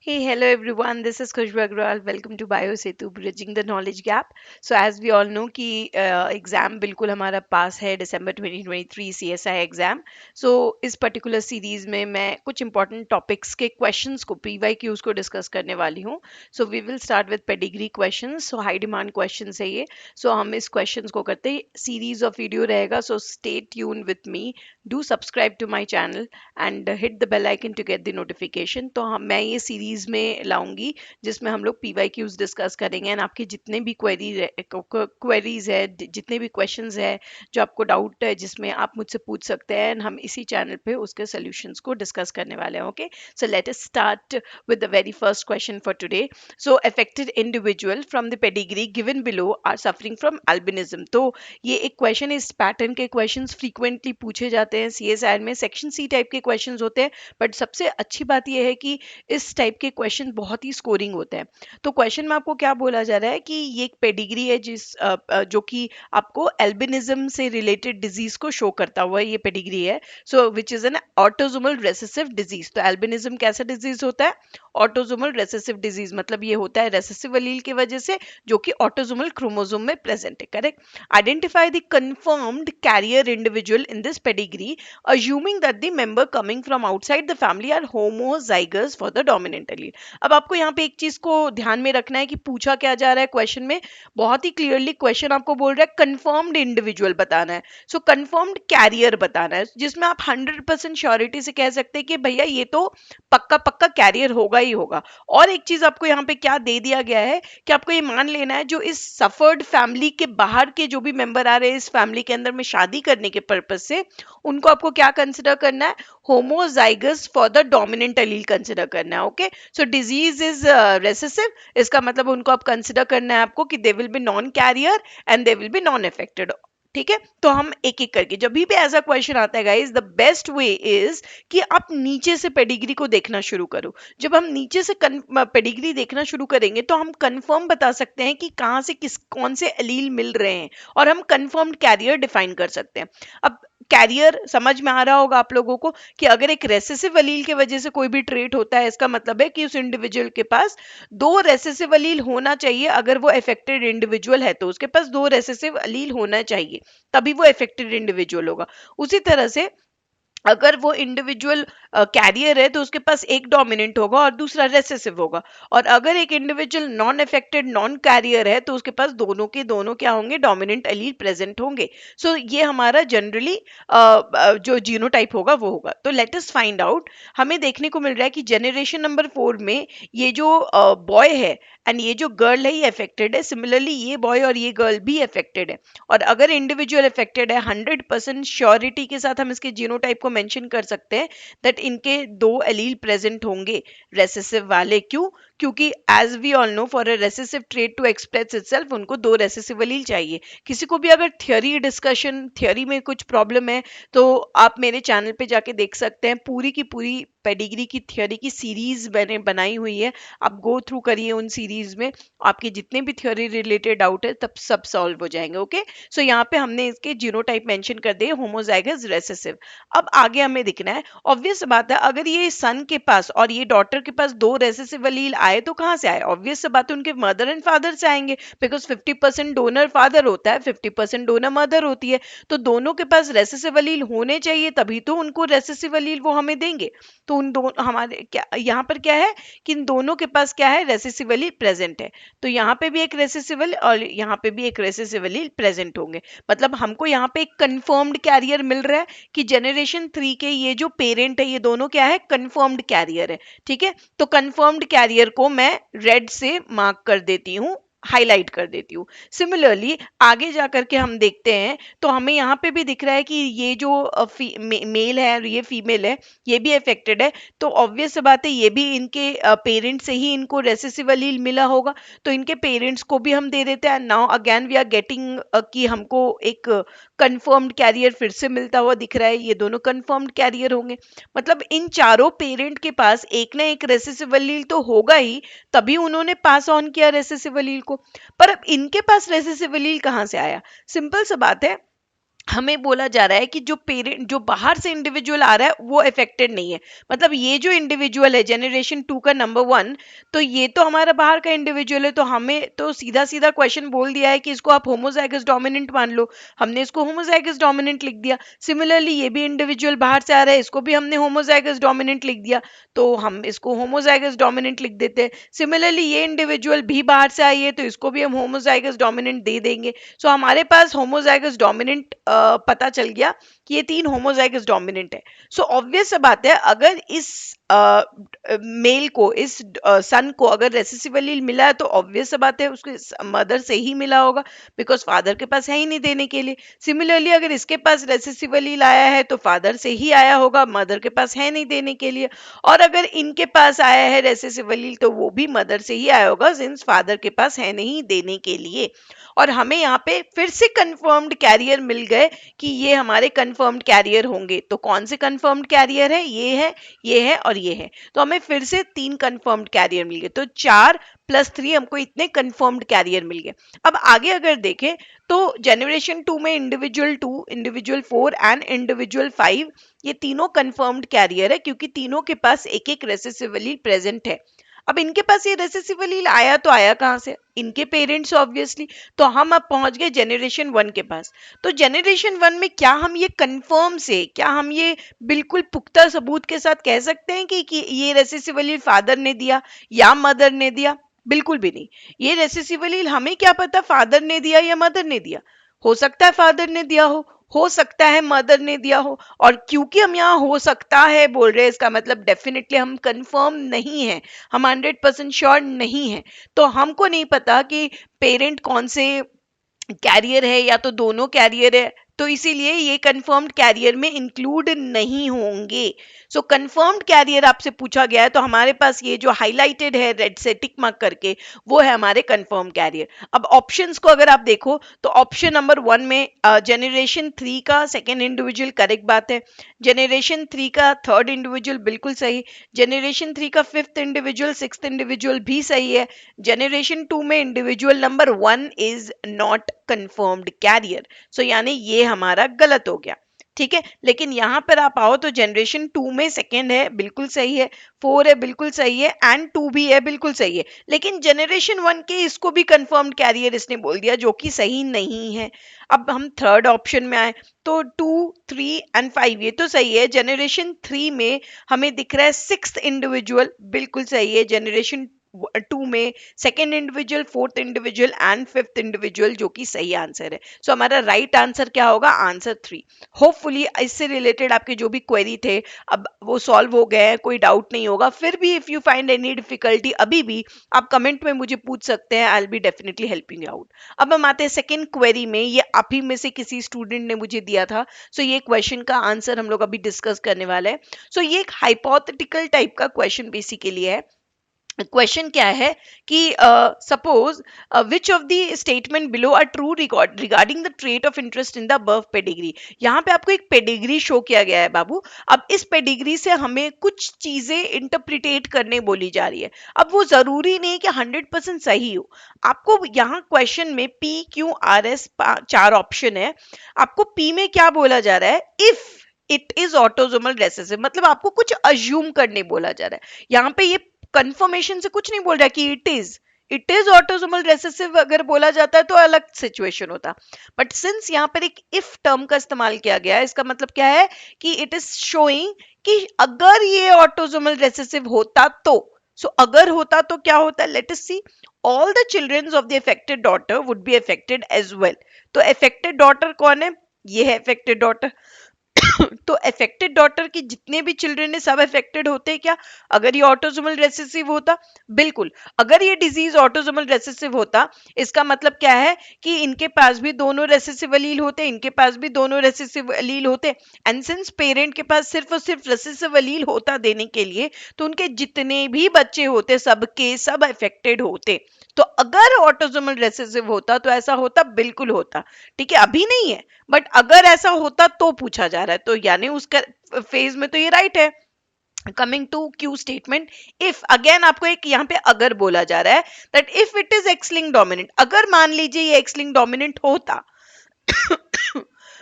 Hey, hello everyone. This is Khushbu Agrawal. Welcome to BioSetu, Bridging the Knowledge Gap. So as we all know कि exam बिल्कुल हमारा पास है दिसंबर 2023 CSI exam. सो इस particular series में मैं कुछ इंपॉर्टेंट टॉपिक्स के क्वेश्चंस को पीवाईक्यूज को डिस्कस करने वाली हूँ. So we will start with pedigree questions. So high demand questions है ये. सो हम इस क्वेश्चंस को करते हैं. सीरीज ऑफ वीडियो रहेगा. So stay tune with me. Do subscribe to my channel and hit the bell icon to get the notification. तो हम मैं ये सीरीज में लाऊंगी जिसमें हम लोग पीवाईक्यूज डिस्कस करेंगे एंड आपके जितने भी क्वेरीज है, जितने भी क्वेश्चंस है, जो आपको डाउट है जिसमें आप मुझसे पूछ सकते हैं एंड हम इसी चैनल पे उसके सॉल्यूशंस को डिस्कस करने वाले हैं. Okay, so let us start with the very first question for today. So affected individual from the pedigree given below are suffering from albinism. तो ये एक क्वेश्चन, इस पैटर्न के क्वेश्चंस फ्रीक्वेंटली पूछे जाते हैं सीएसआर में. सेक्शन सी टाइप के क्वेश्चंस होते हैं, बट सबसे अच्छी बात यह है कि इस टाइप के क्वेश्चन बहुत ही स्कोरिंग होते हैं. तो क्वेश्चन में आपको क्या बोला जा रहा है कि ये एक पेडिग्री है जो कि आपको एल्बिनिज्म से रिलेटेड डिजीज को शो करता हुआ ये पेडिग्री है. So which is an autosomal recessive disease. तो एल्बिनिज्म कैसा डिजीज होता है? Autosomal recessive disease. मतलब ये होता है रेसेसिव अलील की वजह से जो कि ऑटोजोमल क्रोमोसोम में प्रेजेंट है. Correct. Identify the confirmed carrier individual in this pedigree assuming that the member coming from outside the family are homozygous for the dominant allele. अब आपको यहाँ पे एक चीज को ध्यान में रखना है कि पूछा क्या जा रहा है क्वेश्चन में. बहुत ही क्लियरली क्वेश्चन आपको बोल रहा है कंफर्म्ड इंडिविजुअल बताना है. सो कंफर्म्ड कैरियर बताना है जिसमें आप 100% श्योरिटी से कह सकते हैं कि भैया ये तो पक्का पक्का कैरियर होगा ही होगा. और एक चीज आपको यहाँ पे क्या दे दिया गया है कि आपको ये मान लेना है जो इस सफर्ड फैमिली के बाहर के जो भी मेंबर आ रहे हैं इस फैमिली के अंदर में शादी करने के पर्पज से, उनको आपको क्या कंसिडर करना है? Homozygous for the dominant allele consider करना है. Okay, so disease is recessive. इसका मतलब उनको आप कंसिडर करना है आपको कि they will be non carrier and they will be non affected. ठीक है, तो हम एक एक करके जब भी ऐसा क्वेश्चन आता है guys, the best way is कि आप नीचे से पेडिग्री को देखना शुरू करो. जब हम नीचे से पेडिग्री देखना शुरू करेंगे तो हम कंफर्म बता सकते हैं कि कहाँ से किस कौन से एलील मिल रहे हैं और हम कंफर्म्ड कैरियर डिफाइन कर सकते हैं. अब कैरियर समझ में आ रहा होगा आप लोगों को कि अगर एक रेसेसिव अलील की वजह से कोई भी ट्रेट होता है, इसका मतलब है कि उस इंडिविजुअल के पास दो रेसेसिव अलील होना चाहिए. अगर वो अफेक्टेड इंडिविजुअल है तो उसके पास दो रेसेसिव अलील होना चाहिए, तभी वो अफेक्टेड इंडिविजुअल होगा. उसी तरह से अगर वो इंडिविजुअल कैरियर है तो उसके पास एक डोमिनेंट होगा और दूसरा रेसेसिव होगा. और अगर एक individual non affected non carrier है तो उसके पास दोनों के दोनों क्या होंगे? डोमिनेंट एलील प्रेजेंट होंगे. सो ये हमारा जनरली जो जीनोटाइप होगा वो होगा. तो लेट अस फाइंड आउट. हमें देखने को मिल रहा है कि जनरेशन नंबर 4 में ये जो बॉय है एंड ये जो गर्ल है ये अफेक्टेड है. सिमिलरली ये बॉय और ये गर्ल भी अफेक्टेड है. और अगर इंडिविजुअल अफेक्टेड है 100% श्योरिटी के साथ हम इसके जीनोटाइप को मेंशन कर सकते हैं दैट इनके दो एलील प्रेजेंट होंगे रेसेसिव वाले. क्यों? क्योंकि as we all know for a recessive trait to express itself उनको दो रेसेसिव एलील चाहिए. किसी को भी अगर थियोरी में कुछ प्रॉब्लम है तो आप मेरे चैनल पे जाके देख सकते हैं. पूरी की पूरी पेडिग्री की थियोरी की सीरीज मैंने बनाई हुई है. आप गो थ्रू करिए उन सीरीज में, आपके जितने भी थ्योरी रिलेटेड डाउट है तब सब सॉल्व हो जाएंगे. ओके, सो यहाँ पे हमने इसके जीनोटाइप मेंशन कर दिए होमोजाइगस रेसेसिव. अब आगे हमें दिखना है. ऑब्वियस बात है अगर ये सन के पास और ये डॉटर के पास दो रेसेसिव अलील आए तो कहाँ से आए? ऑब्वियस बात है उनके मदर एंड फादर से आएंगे, बिकॉज 50% डोनर फादर होता है, 50% डोनर मदर होती है. तो दोनों के पास रेसेसिव अलील होने चाहिए तभी तो उनको रेसेसिव अलील वो हमें देंगे. तो उन दोनों हमारे क्या यहाँ पर क्या है कि इन दोनों के पास क्या है? रेसेसिव अलील प्रेजेंट है. तो यहाँ पे भी एक रेसेसिव अलील और यहाँ पे भी एक रेसेसिव अलील प्रेजेंट होंगे. मतलब हमको यहाँ पे एक कंफर्म्ड कैरियर मिल रहा है कि जनरेशन 3 के ये जो पेरेंट है ये दोनों क्या है? कंफर्म्ड कैरियर है. ठीक है, तो कंफर्म्ड कैरियर को मैं रेड से मार्क कर देती हूँ, हाईलाइट कर देती हूँ. सिमिलरली आगे जाकर के हम देखते हैं तो हमें यहाँ पे भी दिख रहा है कि ये जो मेल है और ये फीमेल है ये भी अफेक्टेड है. तो ऑब्वियस सी बात है ये भी इनके पेरेंट्स से ही इनको रेसेसिव अलील मिला होगा. तो इनके पेरेंट्स को भी हम दे देते हैं. Now again we are getting कि हमको एक कंफर्म्ड कैरियर फिर से मिलता हुआ दिख रहा है. ये दोनों कंफर्म्ड कैरियर होंगे. मतलब इन चारों पेरेंट के पास एक ना एक रेसेसिव अलील तो होगा ही, तभी उन्होंने पास ऑन किया रेसेसिव अलील को. पर अब इनके पास रेसेसिव अलील कहाँ से आया? सिंपल सा बात है, हमें बोला जा रहा है कि जो पेरेंट, जो बाहर से इंडिविजुअल आ रहा है वो अफेक्टेड नहीं है। मतलब ये जो इंडिविजुअल है जनरेशन टू का नंबर वन, तो ये तो हमारा बाहर का इंडिविजुअल है, तो हमें तो सीधा सीधा क्वेश्चन बोल दिया है कि इसको आप होमोजाइगस डोमिनेंट मान लो। हमने इसको होमोजाइगस डोमिनेंट लिख दिया। सिमिलरली ये भी इंडिविजुअल बाहर से आ रहा है, इसको भी हमने होमोजाइगस डोमिनेंट लिख दिया, तो हम इसको होमोजाइगस डोमिनेंट लिख देते हैं। सिमिलरली ये इंडिविजुअल भी बाहर से आई है, तो इसको भी हम होमोजाइगस डोमिनेंट दे देंगे। सो हमारे पास होमोजाइगस डोमिनेंट पता चल गया कि ये तीन होमोजाइगस डोमिनेंट है। सो ऑब्वियस सा बात है, अगर इस मेल को, इस सन को अगर रेसेसिव एलील मिला है, तो ऑब्वियस सा बात है उसके मदर से ही मिला होगा, बिकॉज फादर के पास है ही नहीं देने के लिए। सिमिलरली अगर इसके पास रेसेसिव एलील आया है तो फादर से ही आया होगा, मदर के पास है नहीं देने के लिए। और अगर इनके पास आया है रेसेसिव एलील तो वो भी मदर से ही आया होगा, सिंस फादर के पास है नहीं देने के लिए। और हमें यहाँ पे फिर से कंफर्म्ड कैरियर मिल गए कि ये हमारे कंफर्म्ड कैरियर होंगे। तो कौन से कंफर्म्ड कैरियर है? ये है, ये है और ये है। तो हमें फिर से तीन कंफर्म्ड कैरियर मिल गए, तो 4 + 3 हमको इतने कंफर्म्ड कैरियर मिल गए। अब आगे अगर देखें तो जनरेशन टू में इंडिविजुअल 2, इंडिविजुअल 4 एंड इंडिविजुअल 5, ये तीनों कंफर्म्ड कैरियर है, क्योंकि तीनों के पास एक एक रेसेसिव एलील प्रेजेंट है। अब इनके पास ये रेसेसिव एलील आया तो आया कहाँ से? इनके पेरेंट्स ऑब्वियसली। तो हम अब पहुंच गए जनरेशन वन के पास। तो जनरेशन वन में क्या हम ये कंफर्म से, क्या हम ये बिल्कुल पुख्ता सबूत के साथ कह सकते हैं कि ये रेसेसिव एलील फादर ने दिया या मदर ने दिया? बिल्कुल भी नहीं। ये रेसेसिव एलील हमें क्या पता फादर ने दिया या मदर ने दिया। हो सकता है फादर ने दिया हो सकता है मदर ने दिया हो। और क्योंकि हम यहाँ हो सकता है बोल रहे हैं, इसका मतलब डेफिनेटली हम कंफर्म नहीं है, हम 100% श्योर नहीं है। तो हमको नहीं पता कि पेरेंट कौन से कैरियर है या तो दोनों कैरियर है, तो इसीलिए ये कंफर्म्ड कैरियर में इंक्लूड नहीं होंगे। सो कंफर्म्ड कैरियर आपसे पूछा गया है, तो हमारे पास ये जो हाईलाइटेड है रेड से टिक मार्क करके, वो है हमारे कंफर्म कैरियर। अब ऑप्शंस को अगर आप देखो तो ऑप्शन नंबर 1 में जनरेशन 3 का सेकेंड इंडिविजुअल करेक्ट बात है, जनरेशन 3 का थर्ड इंडिविजुअल बिल्कुल सही, जनरेशन 3 का फिफ्थ इंडिविजुअल सिक्स्थ इंडिविजुअल भी सही है, जनरेशन 2 में individual number 1 is not confirmed carrier. So यानी ये हमारा गलत हो गया। ठीक है, लेकिन यहां पर आप आओ तो जनरेशन 2 में सेकेंड है बिल्कुल सही है, 4 है बिल्कुल सही है एंड 2 भी है बिल्कुल सही है। लेकिन जनरेशन 1 के इसको भी कंफर्म्ड कैरियर इसने बोल दिया, जो कि सही नहीं है। अब हम थर्ड ऑप्शन में आए तो 2, 3 एंड 5 ये तो सही है। जनरेशन 3 में हमें दिख रहा है सिक्स्थ इंडिविजुअल बिल्कुल सही है, जनरेशन 2 में second individual, fourth individual and fifth individual, जो कि सही आंसर है। सो हमारा राइट आंसर क्या होगा? आंसर 3। होपफुली इससे रिलेटेड आपके जो भी क्वेरी थे अब वो सॉल्व हो गए हैं, कोई डाउट नहीं होगा। फिर भी if you find any difficulty अभी भी आप कमेंट में मुझे पूछ सकते हैं, I will be definitely helping out. अब हम आते हैं सेकेंड क्वेरी में, ये आप ही में से किसी स्टूडेंट ने मुझे दिया था। सो ये क्वेश्चन का आंसर हम लोग अभी डिस्कस करने वाले हैं। सो ये एक हाइपोथेटिकल टाइप का क्वेश्चन बेसिकली है। क्वेश्चन क्या है कि suppose which of the statement below are true regarding the trait of interest in the above pedigree. यहाँ पे आपको एक पेडिग्री शो किया गया है बाबू। अब इस पेडिग्री से हमें कुछ चीजें इंटरप्रिटेट करने बोली जा रही है। अब वो जरूरी नहीं कि 100% सही हो। आपको यहाँ क्वेश्चन में PQRS 4 ऑप्शन है। आपको P में क्या बोला जा रहा है? If it is autosomal recessive, मतलब आपको कुछ अज्यूम करने बोला जा रहा है। यहाँ पे ये कंफर्मेशन से कुछ नहीं बोल रहा कि इट इज ऑटोसोमल रेसेसिव। अगर बोला जाता है तो अलग सिचुएशन होता, बट सिंस यहाँ पर एक इफ टर्म का इस्तेमाल किया गया है, इसका मतलब क्या है कि इट इज शोइंग कि अगर ये ऑटोसोमल रेसेसिव होता तो। सो अगर होता तो क्या होता है? Let us see. All the childrens of the affected daughter would be affected as well. तो अफेक्टेड डॉटर कौन है? ये है अफेक्टेड डॉटर। तो अफेक्टेड डॉटर की जितने भी चिल्ड्रन है सब अफेक्टेड होते हैं क्या, अगर ये ऑटोसोमल रेसेसिव होता? बिल्कुल। अगर ये डिजीज ऑटोसोमल रेसेसिव होता, इसका मतलब क्या है कि इनके पास भी दोनों रेसेसिव एलील होते, इनके पास भी दोनों रेसेसिव एलील होते। एंड सिंस पेरेंट के पास सिर्फ और सिर्फ रेसेसिव एलील होता देने के लिए, तो उनके जितने भी बच्चे होते सबके सब अफेक्टेड होते। तो अगर ऑटोसोमल रेसेसिव होता तो ऐसा होता? बिल्कुल होता। ठीक है, अभी नहीं है, बट अगर ऐसा होता तो पूछा जा रहा है, तो यानी उसका फेज में तो ये राइट है। Coming to Q statement, if again आपको एक यहाँ पे अगर बोला जा रहा है that if it is X linked dominant, अगर मान लीजिए ये एक्स लिंक्ड डोमिनेंट होता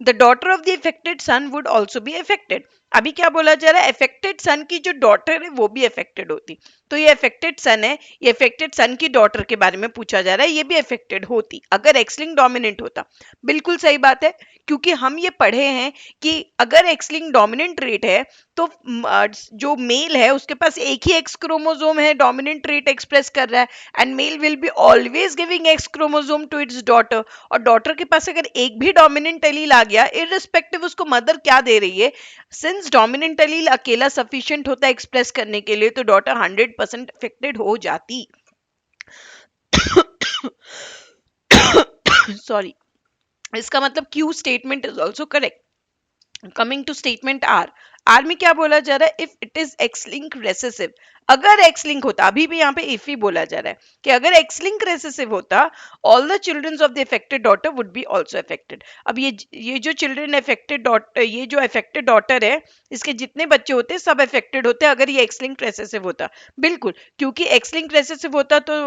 the daughter of the affected son would also be affected. अभी क्या बोला जा रहा है, अफेक्टेड सन की जो डॉटर है वो भी अफेक्टेड होती। तो ये अफेक्टेड सन है, ये अफेक्टेड सन की डॉटर के बारे में पूछा जा रहा है, ये भी अफेक्टेड होती अगर एक्स लिंक डोमिनेंट होता। बिल्कुल सही बात है, क्योंकि हम ये पढ़े हैं कि अगर एक्स लिंक डोमिनेंट ट्रेट है तो जो मेल है उसके पास एक ही एक्स क्रोमोसोम है, डोमिनेंट ट्रेट एक्सप्रेस कर रहा है, and male will be always giving X chromosome to its daughter. और डॉटर के पास अगर एक भी डोमिनेंट एलील आ गया, इररिस्पेक्टिव उसको मदर क्या दे रही है, सिंस डोमिनेंट एलील अकेला सफिशिएंट होता है एक्सप्रेस करने के लिए, तो डॉटर 100% अफेक्टेड हो जाती। सॉरी। इसका मतलब Q statement is also correct. Coming to statement R, R में क्या बोला जा रहा है, if it is X link recessive. अगर एक्स लिंक होता, अभी भी यहाँ पे इफ ही बोला जा रहा है कि अगर एक्स लिंक रेसेसिव होता, all the childrens of the affected daughter would be also affected. अब ये जो चिल्ड्रन अफेक्टेड डॉटर, ये जो अफेक्टेड डॉटर है, इसके जितने बच्चे होते हैं सब अफेक्टेड होते हैं अगर ये एक्स लिंक रेसेसिव होता। बिल्कुल, क्योंकि एक्स लिंक रेसेसिव होता तो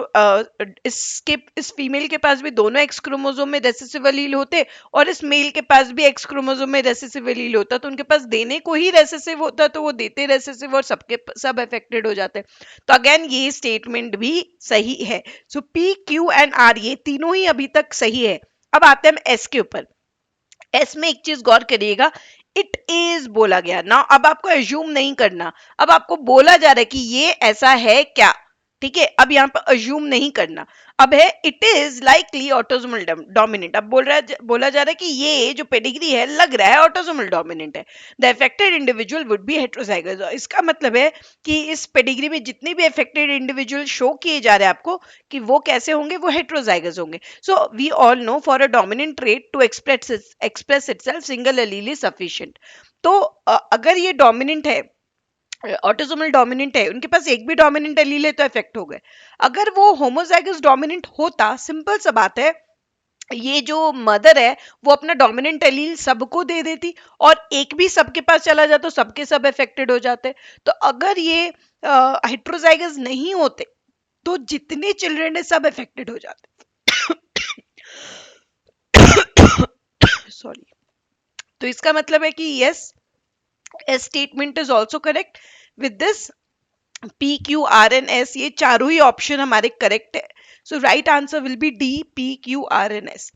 इस फीमेल के पास भी दोनों एक्स क्रोमोसोम में रेसेसिव एलील होते, और इस मेल के पास भी एक्स क्रोमोसोम में रेसेसिव एलील होता, तो उनके पास देने को ही रेसेसिव होता, तो वो देते रेसेसिव और सबके सब अफेक्टेड हो जाते। तो अगेन ये स्टेटमेंट भी सही है। सो पी क्यू एंड आर ये तीनों ही अभी तक सही है। अब आते हैं हम एस के ऊपर। एस में एक चीज गौर करिएगा, इट इज बोला गया ना, अब आपको एज्यूम नहीं करना, अब आपको बोला जा रहा है कि ये ऐसा है क्या, ठीक है। अब यहाँ पर अज्यूम नहीं करना, अब है it is likely autosomal dominant. अब बोला जा रहा है कि ये जो पेडिग्री है लग रहा है ऑटोसोमल डोमिनेंट है। The affected individual would be heterozygous. इसका मतलब है कि इस पेडिग्री में जितने भी अफेक्टेड इंडिविजुअल शो किए जा रहे हैं आपको, कि वो कैसे होंगे, वो हेट्रोजाइगस होंगे। So we all know for a dominant trait to express itself single allele is sufficient. तो अगर ये डोमिनेंट है, ऑटोसोमल डोमिनेंट है, उनके पास एक भी डोमिनेंट एलील है तो इफेक्ट हो गए। अगर वो होमोजाइगस डोमिनेंट होता, सिंपल सा बात है, ये जो मदर है वो अपना डोमिनेंट एलील सबको दे देती, और एक भी सबके पास चला जाता तो सबके सब अफेक्टेड हो जाते। तो अगर ये हेट्रोजाइगस नहीं होते तो जितने चिल्ड्रन है सब अफेक्टेड हो जाते। सॉरी। तो इसका मतलब है कि yes, S statement is also correct. With this P Q R N S ये चारों ही ऑप्शन हमारे करेक्ट है। So right answer will be D, P Q R N S.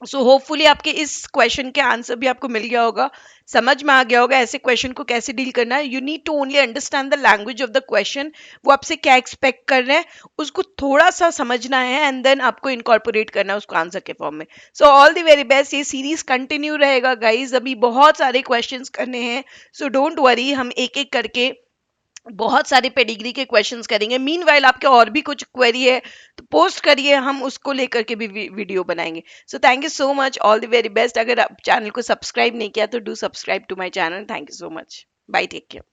So hopefully आपके इस क्वेश्चन के आंसर भी आपको मिल गया होगा, समझ में आ गया होगा ऐसे क्वेश्चन को कैसे डील करना है। You need to only understand the language of the question, वो आपसे क्या एक्सपेक्ट कर रहे हैं उसको थोड़ा सा समझना है, एंड देन आपको इनकॉर्पोरेट करना है उसको आंसर के फॉर्म में। So all the very best. ये सीरीज कंटिन्यू रहेगा गाइज, अभी बहुत सारे क्वेश्चंस करने हैं। सो डोंट वरी, हम एक एक करके बहुत सारे पेडिग्री के क्वेश्चंस करेंगे। मीनवाइल आपके और भी कुछ क्वेरी है तो पोस्ट करिए, हम उसको लेकर के भी वीडियो बनाएंगे। So thank you so much, all the very best. अगर आप चैनल को सब्सक्राइब नहीं किया तो do subscribe to my channel. Thank you so much, bye, take care.